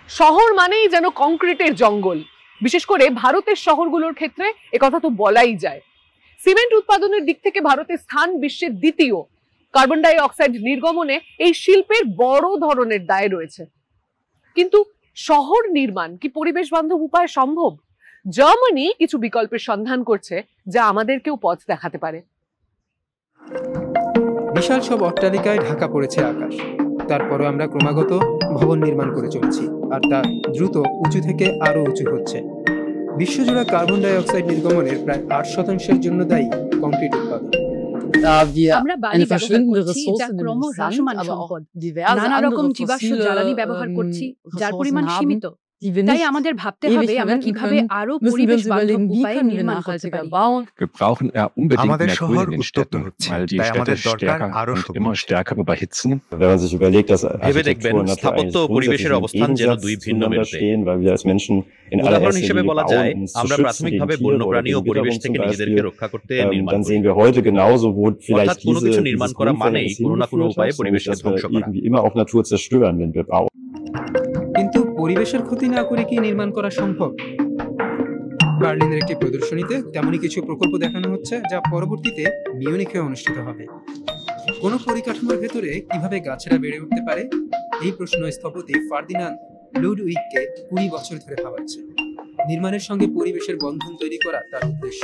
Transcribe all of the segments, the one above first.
শহর মানেই যেন কংক্রিটের জঙ্গল, বিশেষ করে ভারতের শহরগুলোর ক্ষেত্রে একথা তো বলাই যায়। সিমেন্ট উৎপাদনের দিক থেকে ভারতের স্থান বিশ্বের দ্বিতীয়। কার্বন ডাই অক্সাইড নির্গমনে এই শিল্পের বড় ধরনের দায় রয়েছে। কিন্তু শহর নির্মাণ কি পরিবেশ বান্ধব উপায় সম্ভব? জার্মানি কিছু বিকল্পের সন্ধান করছে, যা আমাদেরকেও পথ দেখাতে পারে। বিশাল সব অট্টালিকায় ঢাকা পড়েছে আকাশ, তারপরও আমরা ক্রমাগত ভবন নির্মাণ করে চলছি, আর তা দ্রুত উঁচু থেকে আরো উঁচু হচ্ছে। বিশ্বজোড়া কার্বন ডাই অক্সাইড নির্গমনের প্রায় 8% জন্য দায়ী কংক্রিট উৎপাদন। আমরা বালি ব্যবহার করছি, যা ক্রমহ্রাসমান সম্পদ। নানা রকম জীবাশ্ম জ্বালানি ব্যবহার করছি, যার পরিমাণ সীমিত। তাই আমাদের ভাবতে হবে আমরা কিভাবে আরো পরিবেশ বান্ধব উপায়ে নির্মাণ করতে পারি। আমাদের শহর উত্তপ্ত হচ্ছে, তাই আমাদের দরকার আরো সবুজ। ভেবে দেখবেন, স্থাপত্য ও পরিবেশের অবস্থান যেন দুই ভিন্ন মেরুতে। উদাহরণ হিসেবে বলা যায়, আমরা প্রাথমিকভাবে বন্যপ্রাণী ও পরিবেশ থেকে নিজেদেরকে রক্ষা করতে নির্মাণ করি। অর্থাৎ কোনো কিছু নির্মাণ করা মানেই কোনো না কোনো উপায়ে পরিবেশকে ধ্বংস করা। কিন্তু পরিবেশের ক্ষতি না করে কি নির্মাণ করা সম্ভব? বার্লিনের একটি প্রদর্শনীতে তেমনই কিছু প্রকল্প দেখানো হচ্ছে, যা পরবর্তীতে মিউনিখে অনুষ্ঠিত হবে। কোন পরিকাঠামোর ভেতরে কিভাবে গাছেরা বেড়ে উঠতে পারে, এই প্রশ্ন স্থপতি ফার্দিনান্দ লুডউইগকে 20 বছর ধরে ভাবাচ্ছে। নির্মাণের সঙ্গে পরিবেশের বন্ধন তৈরি করা তার উদ্দেশ্য।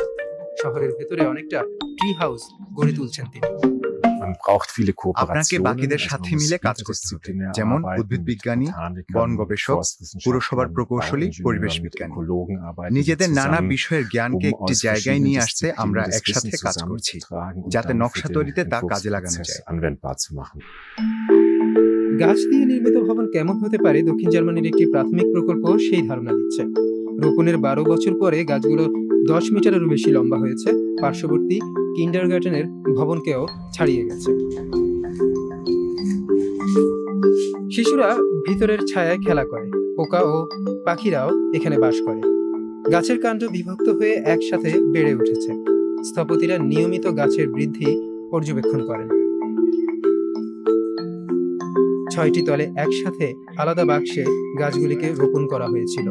শহরের ভেতরে অনেকটা ট্রি হাউস গড়ে তুলছেন তিনি। আপনাকে বাকিদের সাথে মিলে কাজ করতে হবে, যেমন উদ্ভিদ বিজ্ঞানী, বন গবেষক, পুরসভার প্রকৌশলী, পরিবেশ বিজ্ঞানী। নিজেদের নানা বিষয়ের জ্ঞানকে একটি জায়গায় নিয়ে আসতে আমরা একসাথে কাজ করছি, যাতে নকশা তৈরিতে তা কাজে লাগানো যায়। গাছ দিয়ে নির্মিত ভবন কেমন হতে পারে, দক্ষিণ জার্মানির একটি প্রাথমিক প্রকল্প সেই ধারণা দিচ্ছে। রোপণের 12 বছর পরে গাছগুলো 10 মিটারেরও বেশি লম্বা হয়েছে, পার্শ্ববর্তী কিন্ডারগার্টেনের ভবনকেও ছাড়িয়ে গেছে। শিশুরা ভিতরের ছায়ায় খেলা করে, পোকা ও পাখিরাও এখানে বাস করে। গাছের কাণ্ড বিভক্ত হয়ে একসাথে বেড়ে উঠেছে। স্থপতিরা নিয়মিত গাছের বৃদ্ধি পর্যবেক্ষণ করেন। 6টি তলে একসাথে আলাদা বাক্সে গাছগুলিকে রোপণ করা হয়েছিল।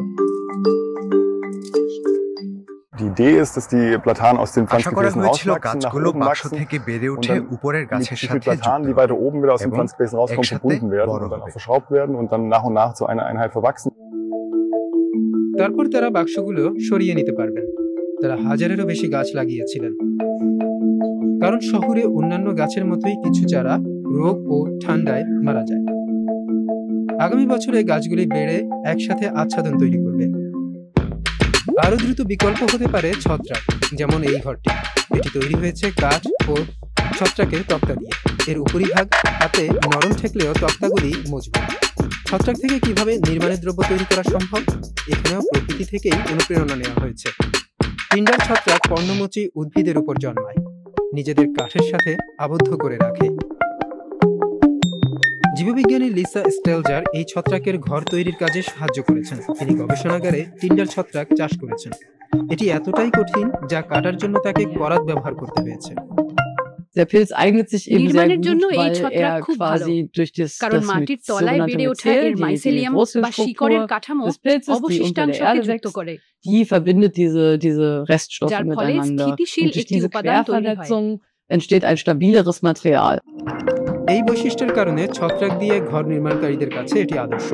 আশা করা হয়েছিল গাছগুলো বাক্স থেকে বেড়ে উঠে উপরের গাছের সাথে তারপর তারা বাক্সগুলো সরিয়ে নিতে পারবেন। তারা 1000-এরও বেশি গাছ লাগিয়েছিলেন, কারণ শহরে অন্যান্য গাছের মতোই কিছু চারা রোগ ও ঠান্ডায় মারা যায়। আগামী বছরে গাছগুলি বেড়ে একসাথে আচ্ছাদন তৈরি করবে। আরো দ্রুত বিকল্প হতে পারে ছত্রাক, যেমন এই ঘরটি। এটি তৈরি হয়েছে কাঠ ও ছত্রাকের তক্তা দিয়ে। এর উপরিভাগ হাতে নরম ঠেকলেও তক্তাগুলি মজবুত। ছত্রাক থেকে কিভাবে নির্মাণের দ্রব্য তৈরি করা সম্ভব, এখানেও প্রকৃতি থেকেই অনুপ্রেরণা নেওয়া হয়েছে। টিন্ডার ছত্রাক পর্ণমোচী উদ্ভিদের উপর জন্মায়, নিজেদের কাঠের সাথে আবদ্ধ করে রাখে। জীববিজ্ঞানী লিসা স্টেলজার এই ছত্রাকের ঘর তৈরির কাজে সাহায্য করেছেন। তিনি গবেষণাগারে টিন্ডার ছত্রাক চাষ করেছেন। এটি এতটাই কঠিন যা কাটার জন্য তাকে করাত ব্যবহার করতে হয়েছে। নির্মাণের জন্য এই ছত্রাক খুব ভালো, কারণ মাটির তলায় বেড়ে ওঠা এর মাইসেলিয়াম বা শিকড়ের কাঠামো অবশিষ্টাংশকে যুক্ত করে, যার ফলে স্থিতিশীল একটি উপাদান তৈরি হয়। এই বৈশিষ্ট্যের কারণে ছত্রাক দিয়ে ঘর নির্মাণকারীদের কাছে এটি আদর্শ।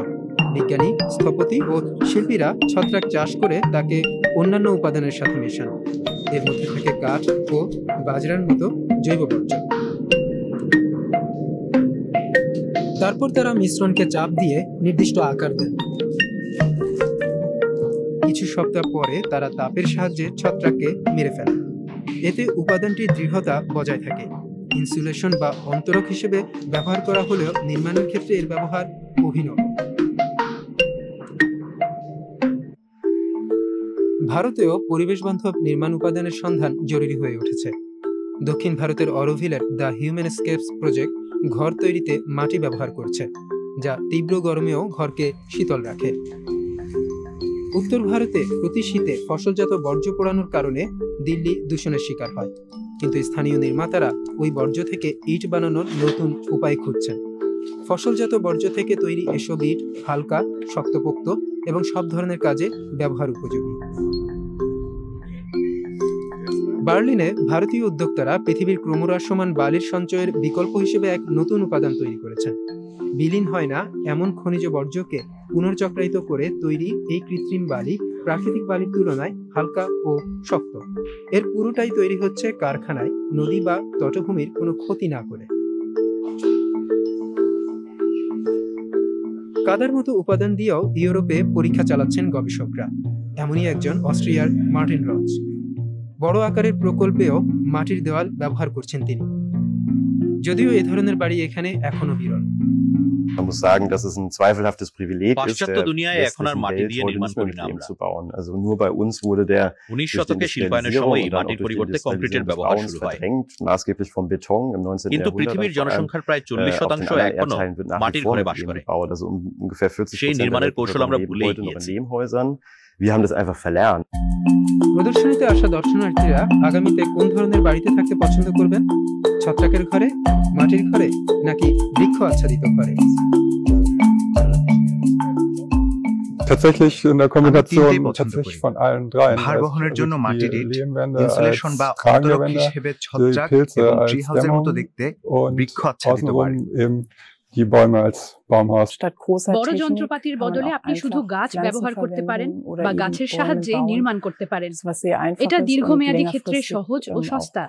বিজ্ঞানী, স্থপতি ও শিল্পীরা ছত্রাক চাষ করে তাকে অন্যান্য উপাদানের সাথে মেশান। এর মধ্যে থাকে কাঠ ও বাজরার মতো জৈব বর্জ্য। তারপর তারা মিশ্রণকে চাপ দিয়ে নির্দিষ্ট আকার দেন। কিছু সপ্তাহ পরে তারা তাপের সাহায্যে ছত্রাককে মেরে ফেলেন। এতে উপাদানটির দৃঢ়তা বজায় থাকে। ইনসুলেশন বা অন্তরক হিসেবে ব্যবহার করা হলেও নির্মাণের ক্ষেত্রে এর ব্যবহার অভিনব। ভারতেও পরিবেশ বান্ধব নির্মাণ উপাদানের সন্ধান জরুরি হয়ে উঠেছে। দক্ষিণ ভারতের অরোভিলের দ্য হিউম্যানস্কেপস প্রজেক্ট ঘর তৈরিতে মাটি ব্যবহার করছে, যা তীব্র গরমেও ঘরকে শীতল রাখে। উত্তর ভারতে প্রতি শীতে ফসলজাত বর্জ্য পোড়ানোর কারণে দিল্লি দূষণের শিকার হয়, কিন্তু স্থানীয় নির্মাতারা ওই বর্জ্য থেকে ইট বানানোর নতুন উপায় খুঁজছেন। ফসলজাত বর্জ্য থেকে তৈরি এসব ইট হালকা, শক্তপোক্ত এবং সব ধরনের কাজে ব্যবহার উপযোগী। বার্লিনে ভারতীয় উদ্যোক্তারা পৃথিবীর ক্রমহ্রাসমান বালির সঞ্চয়ের বিকল্প হিসেবে এক নতুন উপাদান তৈরি করেছেন। বিলীন হয় না এমন খনিজ বর্জ্যকে পুনর্চক্রায়িত করে তৈরি এই কৃত্রিম বালি প্রাকৃতিক বালির তুলনায় হালকা ও শক্ত। এর পুরোটাই তৈরি হচ্ছে কারখানায় নদী বা তটভূমির কোনো ক্ষতি না করে। কাদার মতো উপাদান দিয়েও ইউরোপে পরীক্ষা চালাচ্ছেন গবেষকরা। এমনই একজন অস্ট্রিয়ার মার্টিন রচ। বড় আকারের প্রকল্পেও মাটির দেওয়াল ব্যবহার করছেন তিনি, যদিও এ ধরনের বাড়ি এখানে এখনো বিরল। Man muss sagen, dass es ein zweifelhaftes Privileg ist, পাশ্চাত্য দুনিয়ায় এখন আর মাটি দিয়ে নির্মাণ করি না আমরা। zu bauen. Also nur bei uns wurde der 19 শতকে শিল্পায়নের সময় মাটির পরিবর্তে কংক্রিটের ব্যবহার শুরু হয়। maßgeblich vom Beton im 19. কিন্তু পৃথিবীর জনসংখ্যার প্রায় 40% এখনো মাটির ঘরে বাস করে। Also ungefähr 40% সেই নির্মাণের কৌশল আমরা ভুলেই গিয়েছি। Wir haben das einfach verlernt. প্রদর্শনীতে আসা দর্শনার্থীরা আগামীতে কোন ধরনের বাড়িতে থাকতে পছন্দ করবেন? ছত্রাকের ঘরে, মাটির ঘরে, নাকি বৃক্ষ আচ্ছাদিত ঘরে? Tatsächlich in der Kombination tatsächlich von allen dreien. ভারবহনের জন্য মাটির ইট, ইনসুলেশন বা অন্তরক হিসেবে ছত্রাক এবং ট্রি হাউসের মতো দেখতে বৃক্ষ আচ্ছাদিত বাড়ি। Die Bäume als Baumhaus. বড় যন্ত্রপাতির বদলে আপনি শুধু গাছ ব্যবহার করতে পারেন বা গাছের সাহায্যে নির্মাণ করতে পারেন। এটা দীর্ঘমেয়াদী ক্ষেত্রে সহজ ও সস্তা।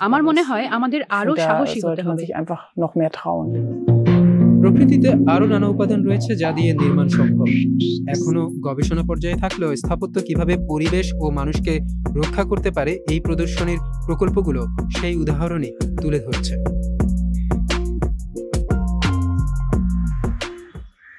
আমার মনে হয় আমাদের আরো সাহসী হতে হবে। প্রকৃতিতে আরো নানা উপাদান রয়েছে যা দিয়ে নির্মাণ সম্ভব। এখনো গবেষণা পর্যায়ে থাকলেও স্থাপত্য কিভাবে পরিবেশ ও মানুষকে রক্ষা করতে পারে এই প্রদর্শনীর প্রকল্পগুলো সেই উদাহরণই তুলে ধরছে।